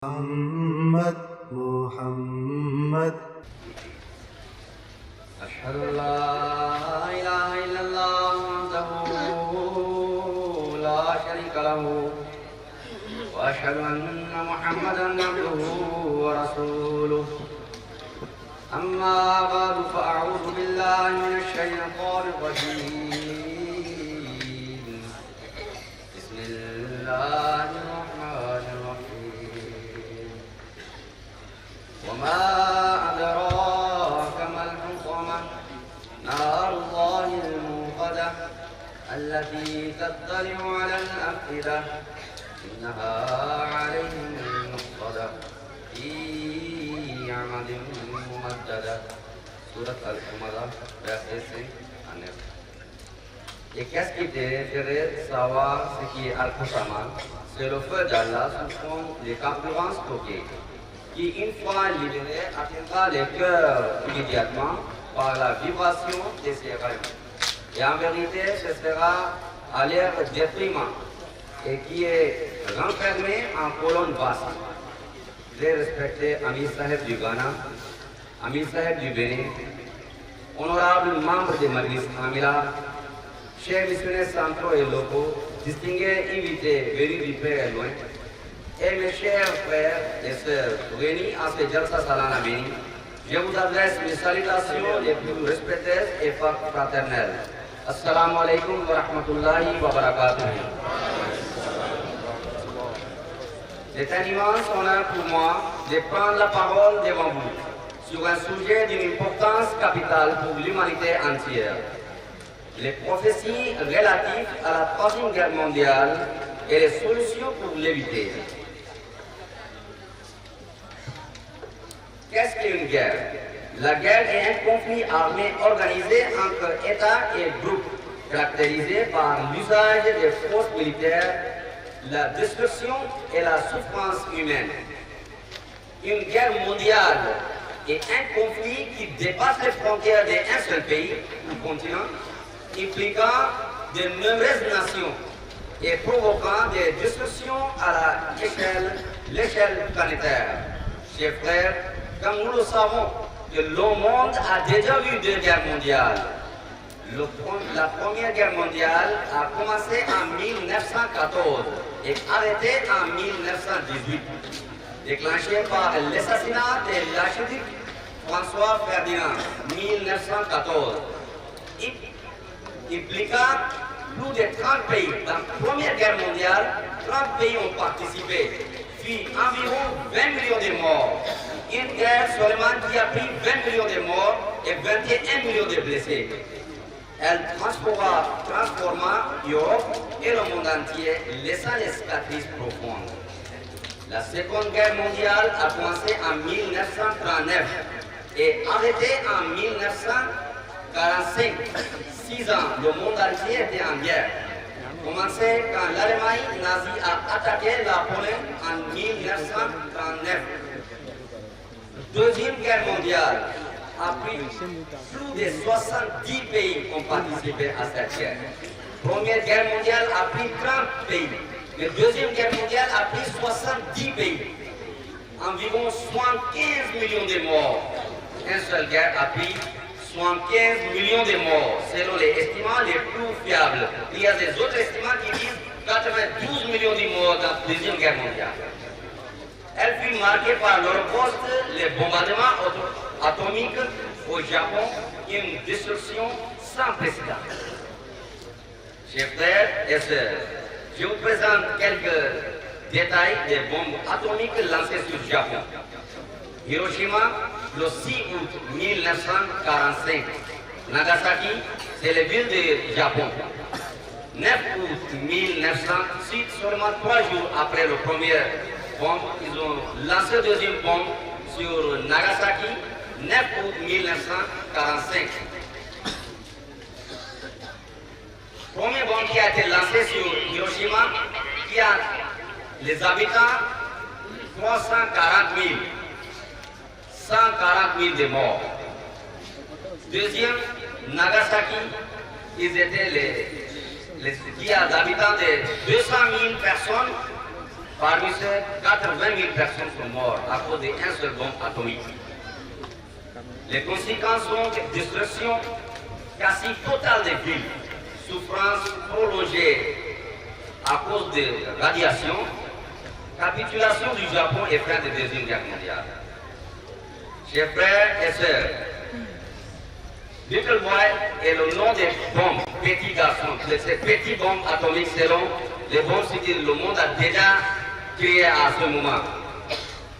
محمد محمد أشهد أن لا إله إلا الله وحده لا شريك له وأشهد أن محمدا عبده ورسوله أما بعد فأعوذ بالله من الشيطان الرجيم بسم الله الرحمن الرحيم وما أدراك ما الحطمة نار الله الموقدة التي تطلع على الأفئدة إنها عليهم مؤصدة في عمد ممددة سورة الحمرة verset 5 à 9. Et qu'est-ce qui désirait savoir ce qui est Al-Qasama? C'est le feu d'Allah sous forme de carburant stocké, qui une fois libéré atteindra les cœurs immédiatement par la vibration de ses rêves. Et en vérité, ce sera à l'air déprimant et qui est renfermé en colonne vaste. Très respecté Amir Saheb du Ghana, Amir Saheb du Bénin, honorables membres de Majlis Amila, chers missionnaires centraux et locaux, distingués invités venus du Père et loin, et mes chers frères et sœurs réunis en ce Jalsa Salana Béni, je vous adresse mes salutations les plus respectueuses et fraternelles. Assalamu alaikum wa rahmatullahi wa barakatuh. C'est un immense honneur pour moi de prendre la parole devant vous sur un sujet d'une importance capitale pour l'humanité entière. Les prophéties relatives à la Troisième Guerre mondiale et les solutions pour l'éviter. Qu'est-ce qu'une guerre? La guerre est un conflit armé organisé entre États et groupes, caractérisé par l'usage des forces militaires, la destruction et la souffrance humaine. Une guerre mondiale est un conflit qui dépasse les frontières d'un seul pays ou continent, impliquant de nombreuses nations et provoquant des destructions à l'échelle planétaire. Chers frères, comme nous le savons, que le monde a déjà vu deux guerres mondiales. La première guerre mondiale a commencé en 1914 et arrêté en 1918, déclenché par l'assassinat de l'archiduc François Ferdinand, 1914, impliquant plus de 30 pays. Dans la Première Guerre mondiale, 30 pays ont participé, puis environ 20 millions de morts. Une guerre seulement qui a pris 20 millions de morts et 21 millions de blessés. Elle transforma l'Europe et le monde entier, laissant des cicatrices profondes. La Seconde Guerre mondiale a commencé en 1939 et arrêté en 1945. 6 ans, le monde entier était en guerre. Commencé quand l'Allemagne nazie a attaqué la Pologne en 1939. Deuxième Guerre mondiale a pris plus de 70 pays qui ont participé à cette guerre. Première Guerre mondiale a pris 30 pays. La Deuxième Guerre mondiale a pris 70 pays. Environ 75 millions de morts. Une seule guerre a pris 75 millions de morts, selon les estimats les plus fiables. Il y a des autres estimats qui disent 92 millions de morts dans la Deuxième Guerre mondiale. Elle fut marquée par l'Holocauste, les bombardements atomiques au Japon, une destruction sans précédent. Chers frères et sœurs, je vous présente quelques détails des bombes atomiques lancées sur le Japon. Hiroshima, le 6 août 1945. Nagasaki, c'est la ville du Japon. 9 août 1906, seulement 3 jours après le premier bombe, ils ont lancé la deuxième bombe sur Nagasaki, 9 août 1945. Première bombe qui a été lancée sur Hiroshima, qui a les habitants 340 000. 140 000 de morts. Deuxième, Nagasaki, ils étaient qui a d'habitants de 200 000 personnes Parmi ces 80 000 personnes sont mortes à cause d'un seul bombe atomique. Les conséquences sont destruction quasi totale des villes, souffrance prolongée à cause de radiation, capitulation du Japon et fin de la Deuxième Guerre mondiale. Chers frères et sœurs, Little Boy est le nom des bombes, petits garçons, de ces petites bombes atomiques selon les bombes que le monde a déjà créées à ce moment,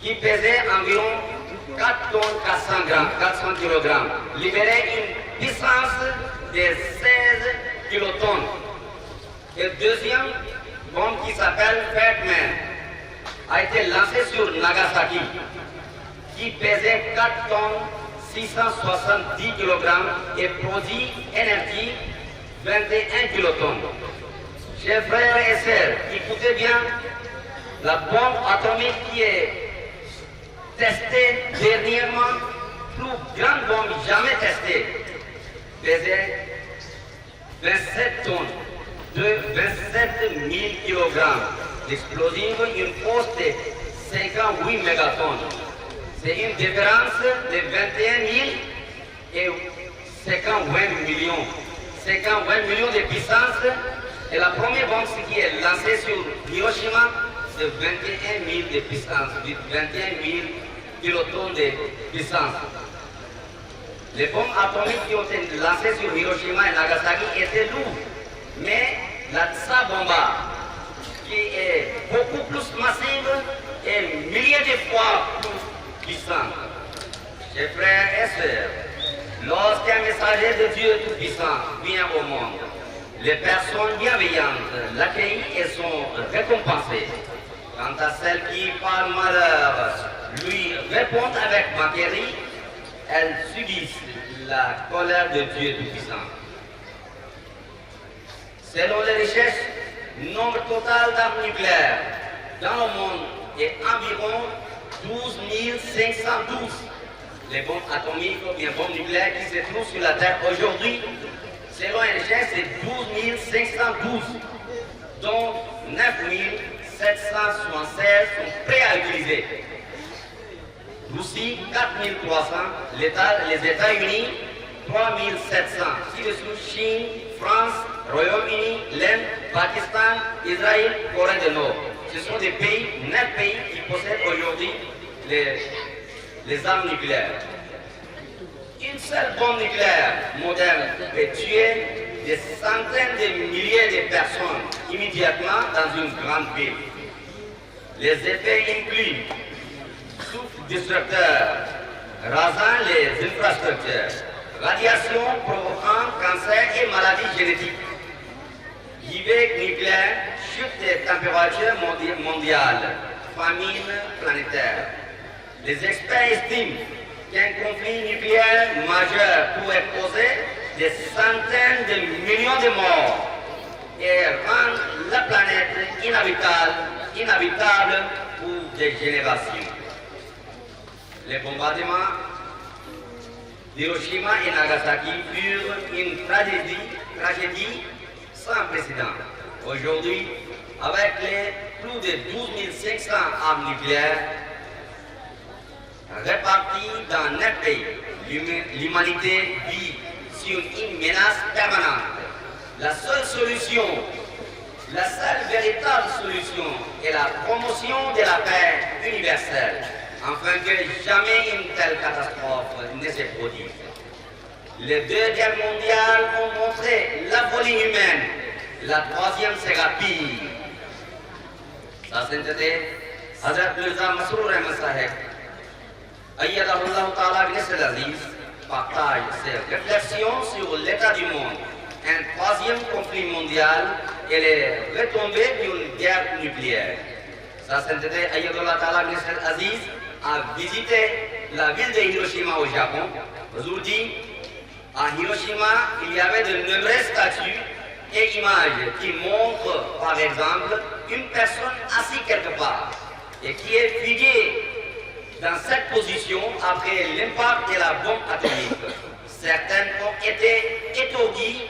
qui pesaient environ 4 tonnes 400 grammes, 400 kg, libéraient une puissance de 16 kilotonnes. Et deuxième bombe qui s'appelle Fat Man a été lancée sur Nagasaki, qui pesait 4 tonnes 670 kg et produit énergie 21 kilotonnes. Chers frères et sœurs, écoutez bien, la bombe atomique qui est testée dernièrement, plus grande bombe jamais testée, pesait 27 tonnes de 27 000 kg d'explosifs, une force de 58 mégatonnes. C'est une différence de 21 000 et 50 millions. 50 millions de puissance. Et la première bombe qui est lancée sur Hiroshima, c'est 21 000 de puissance, 21 000 kilotonnes de puissance. Les bombes atomiques qui ont été lancées sur Hiroshima et Nagasaki étaient lourdes. Mais la Tsa Bomba, qui est beaucoup plus massive et milliers de fois plus puissante. Chers frères et sœurs, lorsqu'un messager de Dieu Tout-Puissant vient au monde, les personnes bienveillantes l'accueillent et sont récompensées. Quant à celles qui, par malheur, lui répondent avec moquerie, elles subissent la colère de Dieu Tout-Puissant. Selon les recherches, le nombre total d'armes nucléaires dans le monde est environ 12 512. Les bombes atomiques ou bien bombes nucléaires qui se trouvent sur la Terre aujourd'hui, selon les recherches, c'est 12 512, dont 9 776 sont prêts à utiliser. Russie, 4 300, les États-Unis, 3 700, ci-dessous Chine, France, Royaume-Uni, l'Inde, Pakistan, Israël, Corée du Nord. Ce sont des pays, 9 pays qui possèdent aujourd'hui les armes nucléaires. Une seule bombe nucléaire moderne peut tuer des centaines de milliers de personnes immédiatement dans une grande ville. Les effets incluent souffle destructeur, rasant les infrastructures, radiation provoquant cancer et maladies génétiques, givet nucléaire, chute des températures mondiales, famine planétaire. Les experts estiment qu'un conflit nucléaire majeur pourrait causer des centaines de millions de morts et rendre la planète inhabitable pour des générations. Les bombardements d'Hiroshima et Nagasaki furent une tragédie sans précédent. Aujourd'hui, avec les plus de 12 500 armes nucléaires réparties dans 9 pays, l'humanité vit sur une menace permanente. La seule solution, la seule véritable solution est la promotion de la paix universelle, afin que jamais une telle catastrophe ne se produise. Les 2 guerres mondiales ont montré la folie humaine. La troisième sera pire. Sa sainteté, Hazrat Mirza Masroor Ahmad Sahib, Ayyadahullah Ta'ala Gnesel Aziz, partage ses réflexions sur l'état du monde, un troisième conflit mondial et les retombées d'une guerre nucléaire. Sa sainteté, Ayyadahullah Ta'ala Gnesel Aziz, a visité la ville de Hiroshima au Japon. Aujourd'hui, à Hiroshima, il y avait de nombreuses statues et images qui montrent, par exemple, une personne assise quelque part et qui est figée dans cette position après l'impact de la bombe atomique. Certaines ont été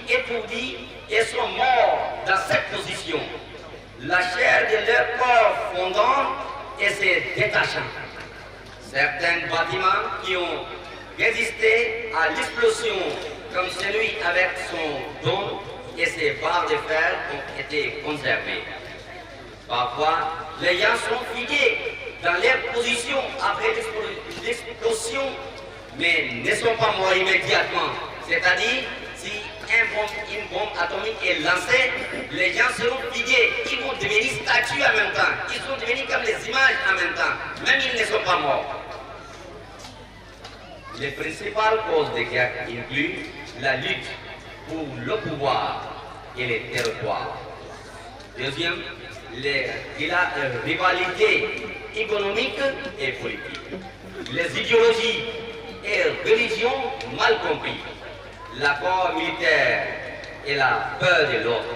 étourdies et sont morts dans cette position. la chair de leur corps fondant et se détachant. Certains bâtiments qui ont résisté à l'explosion, comme celui avec son dôme et ses barres de fer, ont été conservés. Parfois, les gens sont figés dans leur position après l'explosion, mais ne sont pas morts immédiatement. C'est-à-dire, si une bombe atomique est lancée, les gens seront figés, ils vont devenir statues en même temps, ils sont devenus comme les images en même temps, même ils ne sont pas morts. Les principales causes de guerre incluent la lutte pour le pouvoir et les territoires. Deuxième, les rivalités économiques et politiques. Les idéologies et religions mal comprises. L'accord militaire et la peur de l'autre.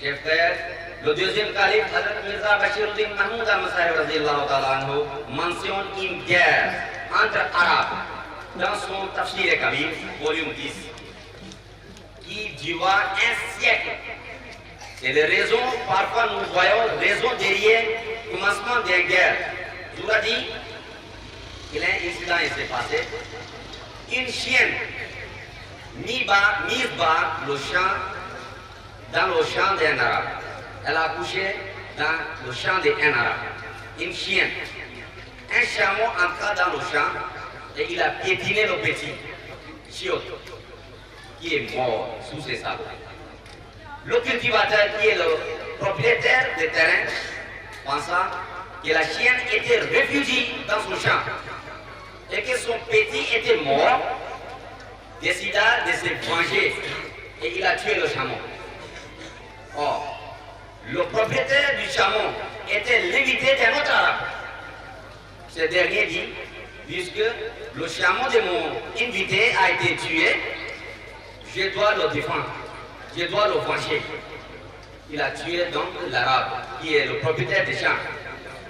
Chers frères, le deuxième calife, Hazrat Mirza Bashiruddin Mahmoud al-Masahib radhiyallahu ta'ala anhu, mentionne une guerre entre Arabes dans son Tafsir Kabir, volume 10, qui durera un siècle. Et les raisons, parfois nous voyons raisons derrière le commencement des guerres. Je vous ai dit qu'il y a un incident qui s'est passé. Une chienne mise bas dans le champ d'un arabe. Elle a accouché dans le champ d'un arabe. Une chienne. Un chameau entra dans le champ et il a piétiné le petit chiot qui est mort sous ses sables. Le cultivateur qui est le propriétaire du terrain, pensant que la chienne était réfugiée dans son champ et que son petit était mort, décida de se venger et il a tué le chameau. Or, le propriétaire du chameau était l'invité d'un autre arabe. Ce dernier dit, puisque le chameau de mon invité a été tué, je dois le défendre, je dois le venger. Il a tué donc l'arabe, qui est le propriétaire du champ,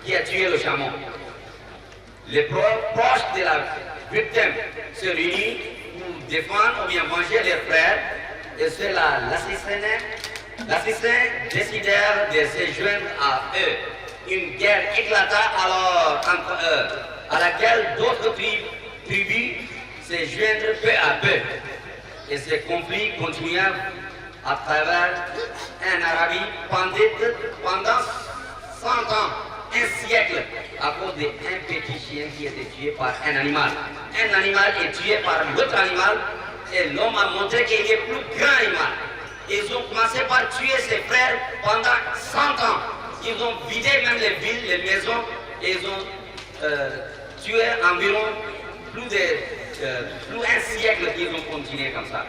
qui a tué le chameau. Les proches de la victime se réunissent pour défendre ou bien venger leurs frères, et ceux-là, l'assassin décidèrent de se joindre à eux. Une guerre éclata alors entre eux, à laquelle d'autres tribus se joindrent peu à peu. Et ce conflit continua à travers un Arabie pendant 100 ans, un siècle, à cause d'un petit chien qui était tué par un animal. Un animal est tué par l'autre animal et l'homme a montré qu'il est le plus grand animal. Ils ont commencé par tuer ses frères pendant 100 ans. Ils ont vidé même les villes, les maisons, et ils ont tué environ plus d'un siècle qu'ils ont continué comme ça.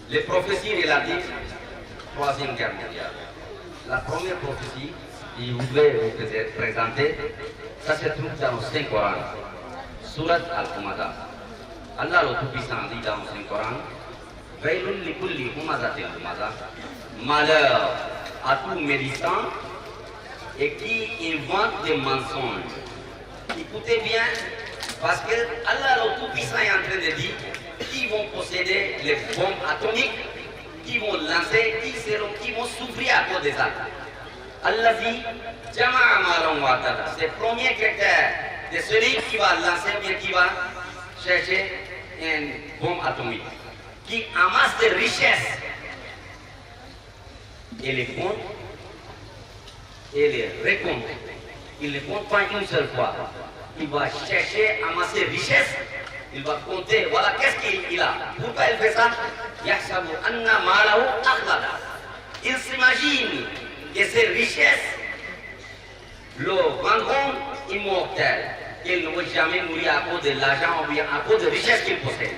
Les prophéties relatives à la Troisième Guerre mondiale. La première prophétie, que je voudrais vous présenter, ça se trouve dans le Saint-Coran, Surat Al-Humadah. Allah le Tout-Puissant dit dans le Saint-Coran, Vaylun likulli humazatil humaza, malheur à tout médisant et qui invente des mensonges. Écoutez bien, parce que Allah le Tout-Puissant est en train de dire qui vont posséder les bombes atomiques, qui vont lancer, qui vont souffrir à cause de ça. Allah dit, Jama'a malan wa tada. C'est le premier critère de celui qui va lancer, bien qui va chercher une bombe atomique, qui amasse des richesses et les compte et les récompte. Il ne compte pas une seule fois. Il va chercher, amasser richesses, il va compter, voilà qu'est-ce qu'il a. Pourquoi il fait ça? Yahsabu anna malahu akhlada. Il s'imagine que ces richesses le rendront immortel. Il ne va jamais mourir à cause de l'argent ou bien à cause de richesses qu'il possède.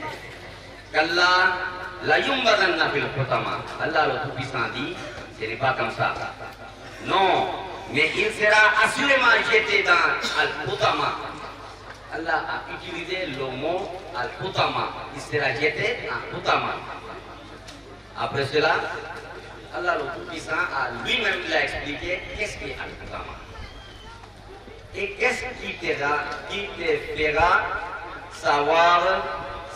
Qu'Allah la yumbadanna fil hutama. Allah le Tout-Puissant dit, ce n'est pas comme ça. Non, mais il sera assurément jeté dans Al-Hutama. Allah a utilisé le mot Al-Hutama. Il sera jeté en Hutama. Après cela, Allah le Tout-Puissant a lui-même expliqué qu'est-ce qu'est Al-Hutama. Et qu'est-ce qui te fera savoir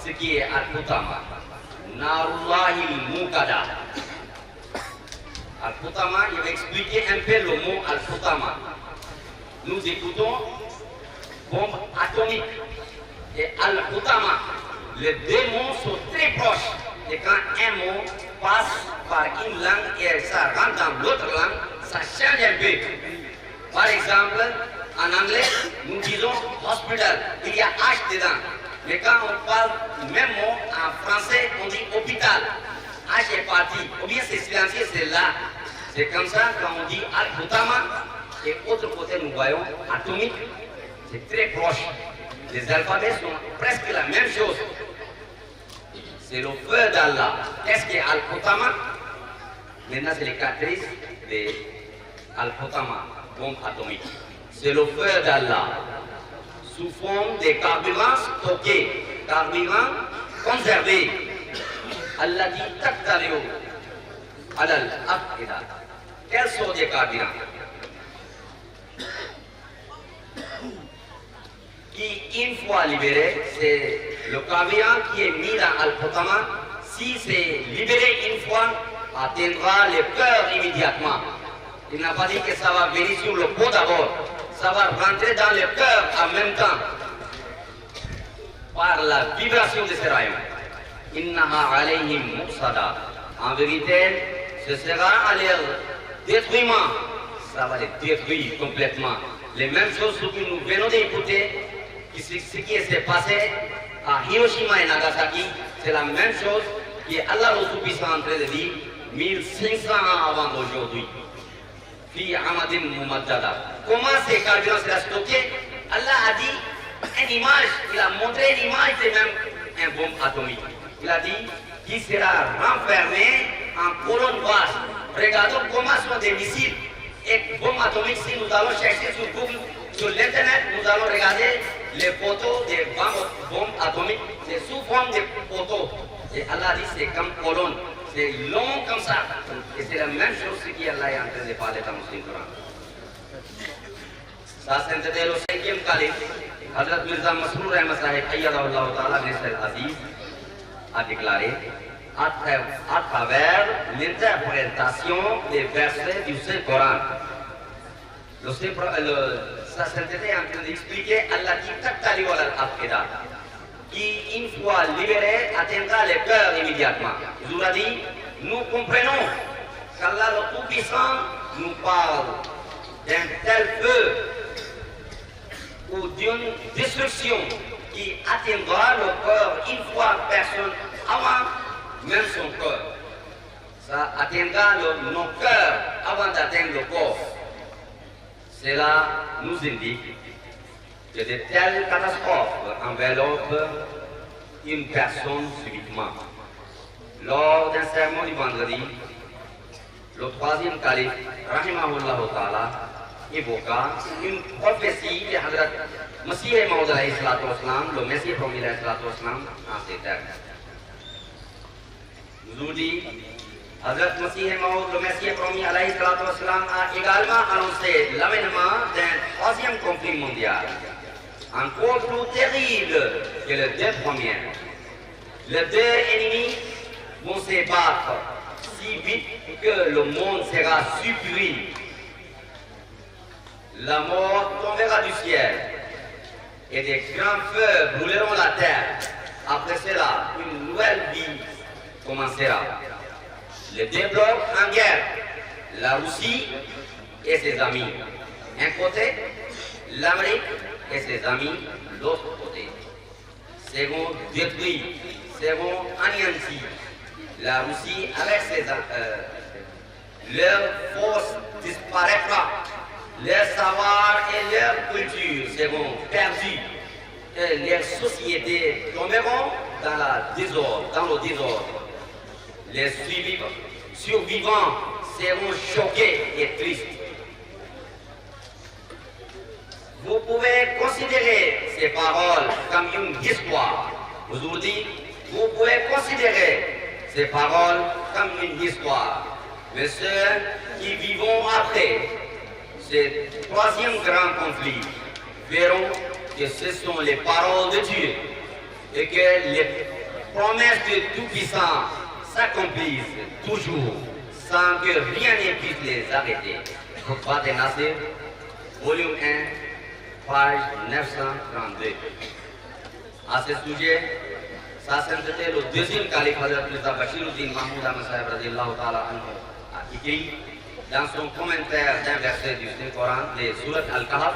ce qui est Al-Hutama? Narullahil Muqada. Al-Khutama, je vais expliquer un peu le mot Al-Khutama. Nous écoutons bombe atomique et Al-Khutama. Les deux mots sont très proches. Et quand un mot passe par une langue et ça rentre dans l'autre langue, ça change un peu. Par exemple, en anglais, nous disons hospital, il y a H dedans. Mais quand on parle du même mot en français, on dit hôpital. H est parti. Ou bien c'est silencieux, c'est là. C'est comme ça quand on dit Al-Khutama. Et autre côté, nous voyons atomique. C'est très proche. Les alphabets sont presque la même chose. C'est le feu d'Allah. Qu'est-ce qui est Al-Khutama? Maintenant, c'est les caractéristiques de Al-Khutama, bombe atomique. C'est le feu d'Allah. Sous forme de carburant stocké, carburant conservé. Allah dit Taktaliu alal afida. Quels sont les carburants? Qui, une fois libéré, c'est le carburant qui est mis dans Al-Khutama. Si c'est libéré une fois, atteindra le cœur immédiatement. Il n'a pas dit que ça va venir sur le pot d'abord. Ça va rentrer dans le cœur en même temps. Par la vibration de ces rayons. Innaha alayhim muqsada. En vérité, ce sera à leur détruisement. Ça va les détruire complètement. Les mêmes choses que nous venons d'écouter, ce qui s'est passé à Hiroshima et Nagasaki, c'est la même chose que Allah le Tout-Puissant est en train de dire 1500 ans avant d'aujourd'hui. Fi Amadim Mumaddada. Comment ces carburants sera stocké? Allah a dit une image, il a montré une image de même un bombe atomique. Il a dit qu'il sera renfermé en colonne basse. Regardons comment sont des missiles et bombes atomiques. Si nous allons chercher sur Google, sur l'internet, nous allons regarder les photos des bombes atomiques. C'est sous forme de photos. Et Allah dit c'est comme colonne. C'est long comme ça. Et c'est la même chose qu'Allah est en train de parler dans le Coran. Ça, c'était le 5e calife. Hazrat Mirza Masroor Ahmad Sahib Ayyadahullah Ta'ala Nisr Aziz a déclaré à travers l'interprétation des versets du Saint-Coran. Sa sainteté est en train d'expliquer Allah qui taktali wal al-afida, qui une fois libéré atteindra le cœur immédiatement. Je vous l'ai dit, nous comprenons qu'Allah le Tout-Puissant nous parle d'un tel feu ou d'une destruction qui atteindra le cœur une fois personne avant même son cœur. Ça atteindra nos cœurs avant d'atteindre le corps. Cela nous indique que de telles catastrophes enveloppent une personne subitement. Lors d'un sermon du vendredi, le 3e calife, Rahimahullah Ta'ala, évoqua une prophétie de Hazrat Masih Maud le Messie promis en ces termes. Nous dit, Hazrat Masih Maud, le Messie promis a également annoncé l'avènement d'un 3e conflit mondial, encore plus terrible que les 2 premiers. Les 2 ennemis vont se battre si vite que le monde sera surpris. La mort tombera du ciel et des grands feux brûleront la terre. Après cela, une nouvelle vie commencera. Les 2 blocs en guerre, la Russie et ses amis. Un côté, l'Amérique et ses amis, l'autre côté. Seront détruits, seront anéantis. La Russie avec ses leur force disparaîtra. Leur savoir et leur culture seront perdus. Et leurs sociétés tomberont dans le désordre. Les survivants seront choqués et tristes. Vous pouvez considérer ces paroles comme une histoire. Aujourd'hui, vous pouvez considérer ces paroles comme une histoire. Mais ceux qui vivront après ce 3e grand conflit verront que ce sont les paroles de Dieu et que les promesses de Tout-Puissant s'accomplissent toujours sans que rien ne puisse les arrêter. Khutbat Nasir, volume 1, page 932. À ce sujet, sa sainteté, le deuxième calife Hazrat Mirza Bashiruddin Mahmoud Ahmad Sahib radiyallahu ta'ala anhu a écrit dans son commentaire d'un verset du Saint-Coran, de Surat Al-Kahf,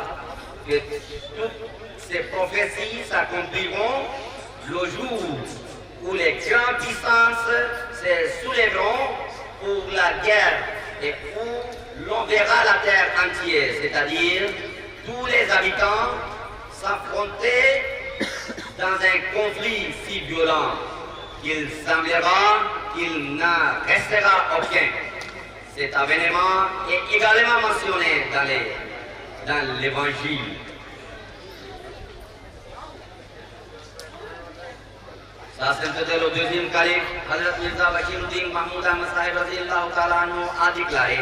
que toutes ces prophéties s'accompliront le jour où les grandes puissances se soulèveront pour la guerre et où l'on verra la terre entière, c'est-à-dire tous les habitants s'affronter dans un conflit si violent qu'il semblera qu'il n'en restera aucun. Cet avènement est également mentionné dans l'Évangile. Sa sainteté, le deuxième calife, Hazrat Mirza Bashiruddin Mahmoud Ahmad Sahib radiyallahu ta'ala anhu a déclaré: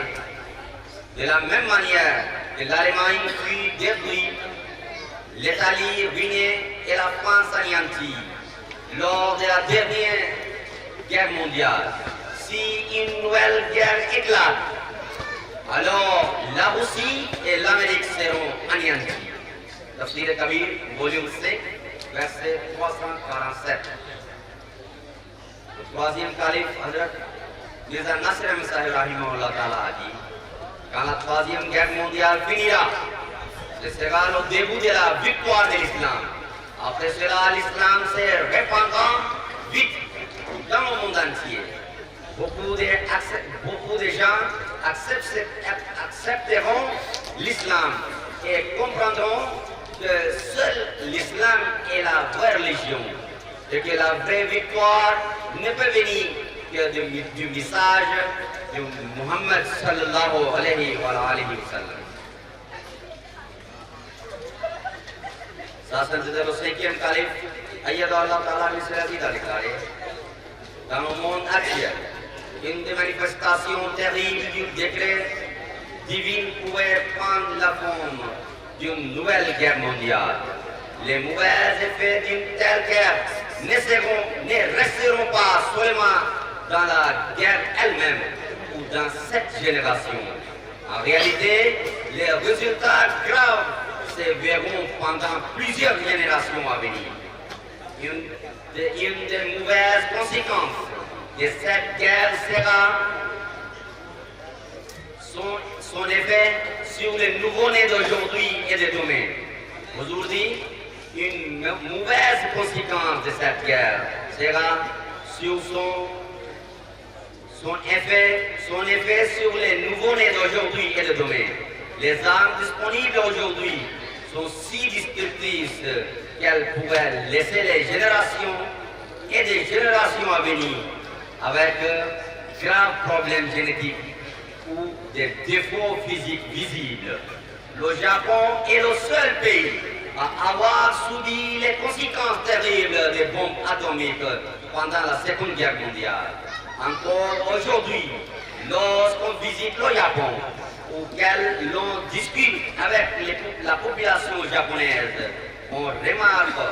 de la même manière que l'Allemagne fut détruite, l'Italie ruinée et la France anéantie lors de la dernière guerre mondiale, si une nouvelle guerre éclate, alors la Russie et l'Amérique seront anéanties. Tafsir Kabir, volume 5, verset 347. Le troisième calife, Hazrat Mirza Nasir Ahmad Sahib rahimahullah ta'ala a dit: quand la troisième guerre mondiale finira, ce sera le début de la victoire de l'islam. Après cela, l'islam se répandra vite dans le monde entier. Beaucoup de gens accepteront l'islam et comprendront que seul l'islam est la vraie religion et que la vraie victoire ne peut venir que du message de Muhammad sallallahu alayhi wa sallam. Sa sainteté, le cinquième calife, Ayyadallah ta'ala a déclaré: dans le monde actuel, une des manifestations terribles du décret divin pouvait prendre la forme d'une nouvelle guerre mondiale. Les mauvais effets d'une telle guerre ne resteront pas seulement dans la guerre elle-même ou dans cette génération. En réalité, les résultats graves se verront pendant plusieurs générations à venir. Une des mauvaises conséquences de cette guerre sera son effet sur les nouveau-nés d'aujourd'hui et de demain. Aujourd'hui, une mauvaise conséquence de cette guerre sera sur son effet sur les nouveau-nés d'aujourd'hui et de demain. Les armes disponibles aujourd'hui sont si destructrices qu'elles pourraient laisser les générations et des générations à venir avec graves problèmes génétiques ou des défauts physiques visibles. Le Japon est le seul pays à avoir subi les conséquences terribles des bombes atomiques pendant la Seconde Guerre mondiale. Encore aujourd'hui, lorsqu'on visite le Japon, ou l'on discute avec la population japonaise, on remarque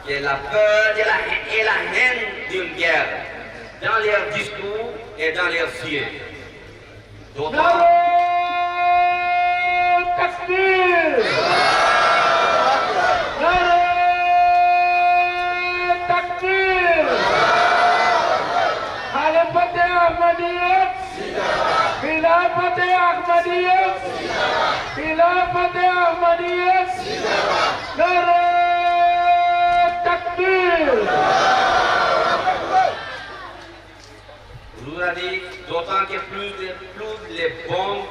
que la peur et la haine d'une guerre dans leurs discours et dans leurs yeux. D'autant que plus les bombes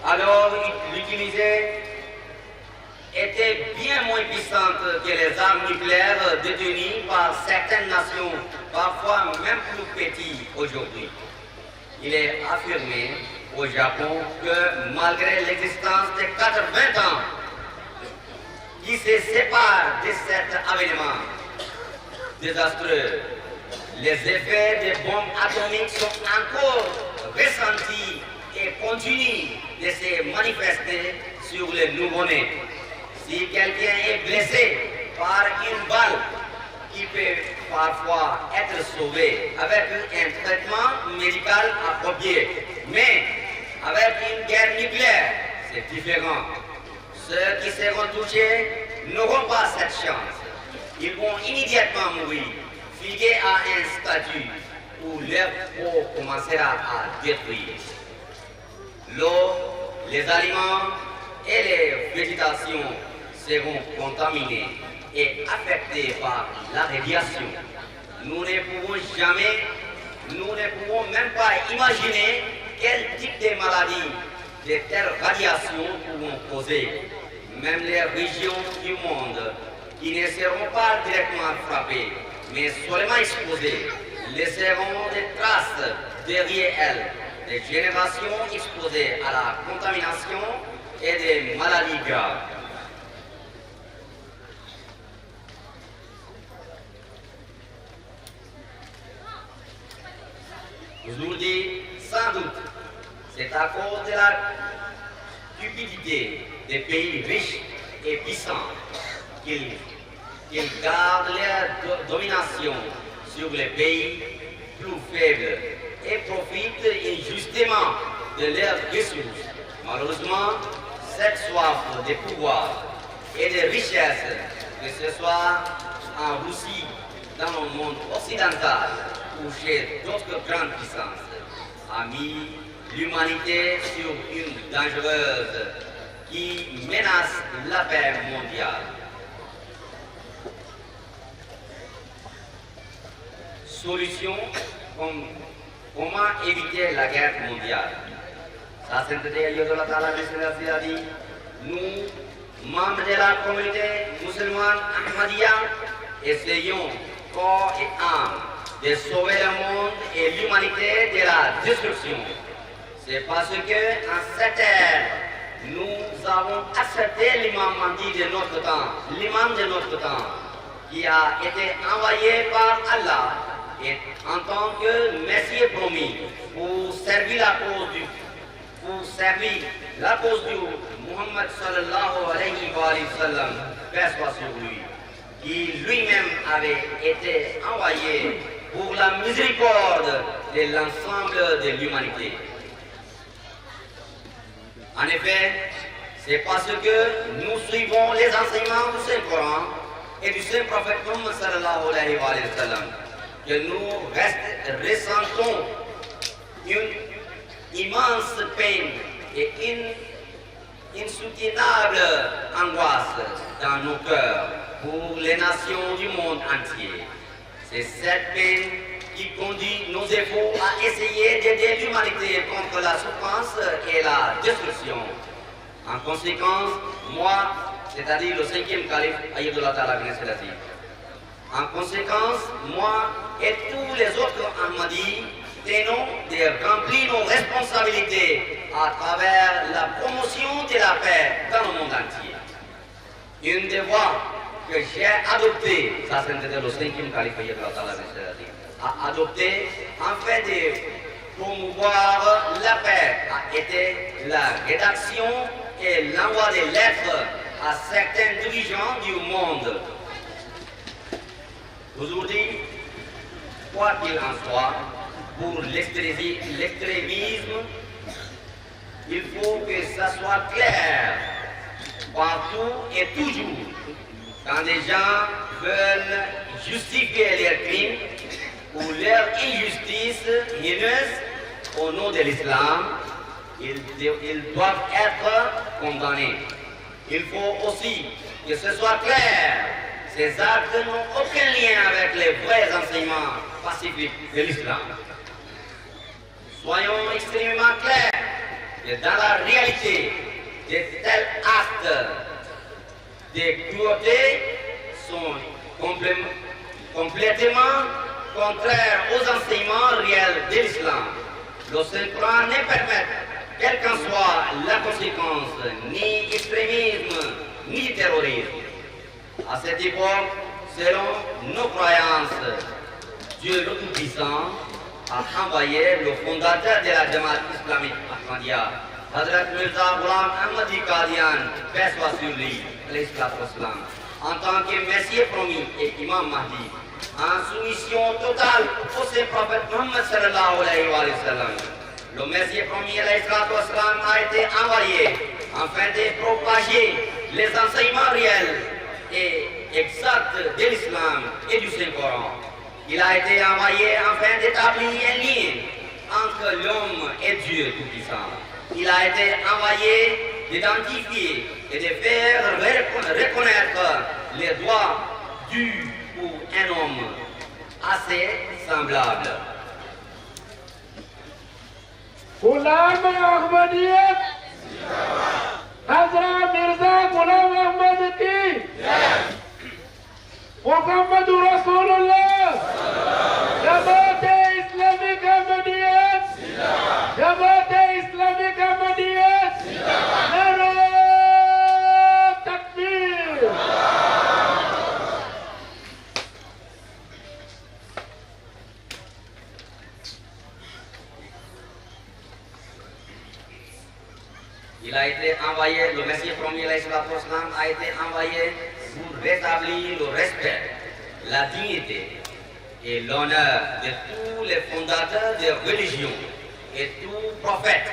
alors utilisées étaient bien moins puissantes que les armes nucléaires détenues par certaines nations, parfois même plus petites aujourd'hui. Il est affirmé au Japon que malgré l'existence de 80 ans qui se séparent de cet avènement désastreux, les effets des bombes atomiques sont encore ressentis et continuent de se manifester sur les nouveau-nés. Si quelqu'un est blessé par une balle qui peut parfois être sauvé avec un traitement médical approprié, Mais avec une guerre nucléaire, c'est différent. Ceux qui seront touchés n'auront pas cette chance. Ils vont immédiatement mourir, figués à un statut où leur peau commencera à détruire. L'eau, les aliments et les végétations seront contaminés et affectés par la radiation. Nous ne pouvons même pas imaginer quel type de maladies de telles radiations pourront causer. Même les régions du monde qui ne seront pas directement frappées, mais seulement exposées, laisseront des traces derrière elles, des générations exposées à la contamination et des maladies graves. Aujourd'hui, sans doute, c'est à cause de la cupidité des pays riches et puissants qu'ils gardent leur domination sur les pays plus faibles et profitent injustement de leurs ressources. Malheureusement, cette soif de pouvoir et de richesse, que ce soit en Russie, dans le monde occidental ou chez d'autres grandes puissances, a mis l'humanité sur une dangereuse qui menace la paix mondiale. Solution, comment éviter la guerre mondiale? Sa sainteté Ayatollah Ta'ala a dit, nous, membres de la communauté musulmane Ahmadiyya, essayons corps et âme de sauver le monde et l'humanité de la destruction. C'est parce que en cette ère, nous avons accepté l'imam Mahdi de notre temps, l'imam de notre temps, qui a été envoyé par Allah et en tant que Messie promis pour servir la cause du Muhammad sallallahu alayhi wa sallam, paix soit sur lui, qui lui-même avait été envoyé pour la miséricorde de l'ensemble de l'humanité. En effet, c'est parce que nous suivons les enseignements du Saint-Coran et du Saint-Prophète Muhammad sallallahu alayhi wa sallam que nous ressentons une immense peine et une insoutenable angoisse dans nos cœurs pour les nations du monde entier. C'est cette peine qui conduit nos efforts à essayer d'aider l'humanité contre la souffrance et la destruction. En conséquence, moi, c'est-à-dire le 5e calife Ayatollah Ta'ala Selassie, en conséquence, moi et tous les autres Ahmadis tenons de remplir nos responsabilités à travers la promotion de la paix dans le monde entier. Une des voies que j'ai adoptées, ça c'était le 5e calife Ayatollah Ta'ala Selassie, a adopté afin de promouvoir la paix a été la rédaction et l'envoi des lettres à certains dirigeants du monde. Aujourd'hui, quoi qu'il en soit, pour l'extrémisme, il faut que ça soit clair partout et toujours. Quand des gens veulent justifier leurs crimes ou leur injustice haineuse au nom de l'islam, ils doivent être condamnés. Il faut aussi que ce soit clair. Ces actes n'ont aucun lien avec les vrais enseignements pacifiques de l'islam. Soyons extrêmement clairs que dans la réalité, de tels actes de cruauté sont complètement contraires aux enseignements réels de l'islam. Le Saint-Coran ne permet, quelle qu'en soit la conséquence, ni extrémisme, ni terrorisme. À cette époque, selon nos croyances, Dieu le Tout-Puissant a envoyé le fondateur de la Jamaat islamique Ahmadiyya, Hazrat Mirza Ghulam Ahmadi Qadian, paix soit sur lui, en tant que Messie promis et Imam Mahdi, en soumission totale au Saint-Prophète Muhammad sallallahu alayhi wa sallam. le Messie premier a été envoyé afin de propager les enseignements réels et exacts de l'islam et du Saint-Coran. Il a été envoyé afin d'établir un lien entre l'homme et Dieu Tout-Puissant. Il a été envoyé d'identifier et de faire reconnaître les droits dus pour un homme assez semblable. غلام احمدیت حضرت مرزا غلام احمد کی محمد رسول اللہ جماعت اسلامی احمدیت جماعت اسلامی احمدیت نعرہ تکبیر Il a été envoyé, le Messie premier a été envoyé pour rétablir le respect, la dignité et l'honneur de tous les fondateurs des religions et tout prophète.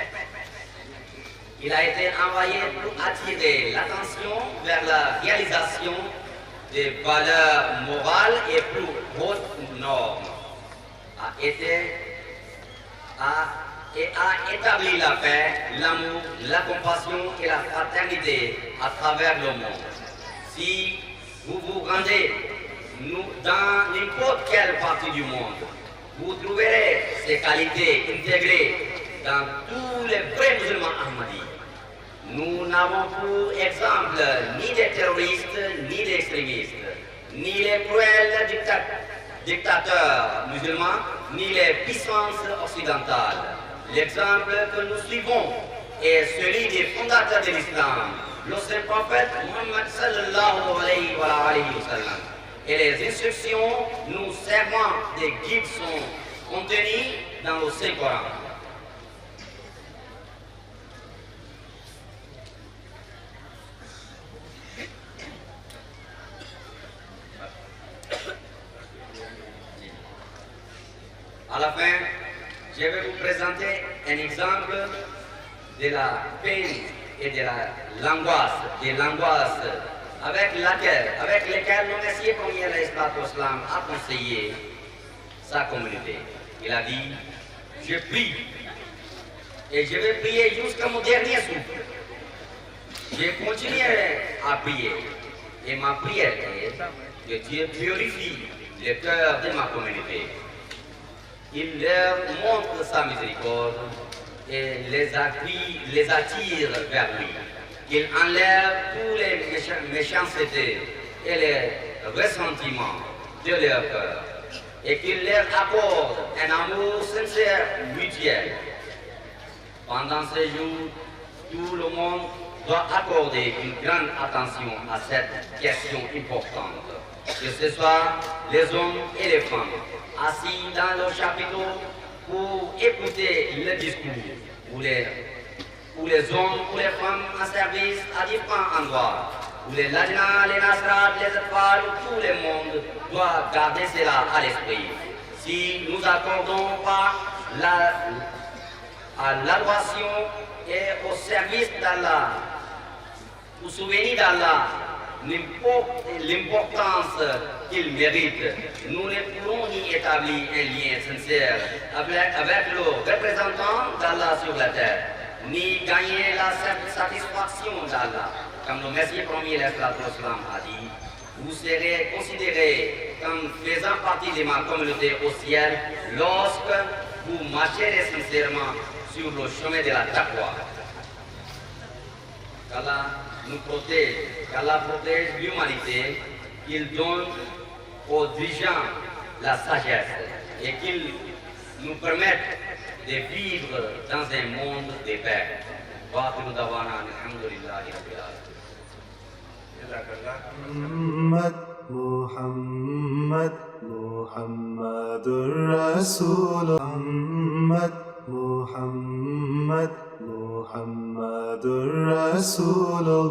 Il a été envoyé pour attirer l'attention vers la réalisation des valeurs morales et plus hautes normes. Et a établi la paix, l'amour, la compassion et la fraternité à travers le monde. Si vous vous rendez dans n'importe quelle partie du monde, vous trouverez ces qualités intégrées dans tous les vrais musulmans ahmadis. Nous n'avons pour exemple ni des terroristes, ni des extrémistes, ni les cruels dictateurs musulmans, ni les puissances occidentales. L'exemple que nous suivons est celui des fondateurs de l'islam, le saint prophète Muhammad sallallahu alayhi wa sallam. Et les instructions nous servant des guides sont contenues dans le Saint-Coran. À la fin, je vais vous présenter un exemple de la peine et de l'angoisse avec lesquelles le Messie premier a conseillé sa communauté. Il a dit, je prie et je vais prier jusqu'à mon dernier souffle. Je continuerai à prier et ma prière est que Dieu purifie le cœur de ma communauté. Il leur montre sa miséricorde et les attire vers lui. Qu'il enlève tous les méchancetés et les ressentiments de leur cœur et qu'il leur accorde un amour sincère mutuel. Pendant ces jours, tout le monde doit accorder une grande attention à cette question importante. Que ce soit les hommes et les femmes, assis dans le chapiteau pour écouter le discours, ou les hommes ou les femmes en service à différents endroits, où les lajnas, les nasrats, les étoiles, tout le monde doit garder cela à l'esprit. Si nous accordons pas à l'adoration et au service d'Allah, au souvenir d'Allah, l'importance qu'il mérite, nous ne pourrons ni établir un lien sincère avec le représentant d'Allah sur la terre, ni gagner la satisfaction d'Allah. Comme le Messie premier a dit, vous serez considérés comme faisant partie de ma communauté au ciel lorsque vous marcherez sincèrement sur le chemin de la taqwa. Qu'Allah nous protège, qu'Allah protège l'humanité, qu'il donne aux dirigeants la sagesse et qu'il nous permette de vivre dans un monde de paix. Muhammad, Muhammadur Rasul. Muhammad, Muhammadur Rasul.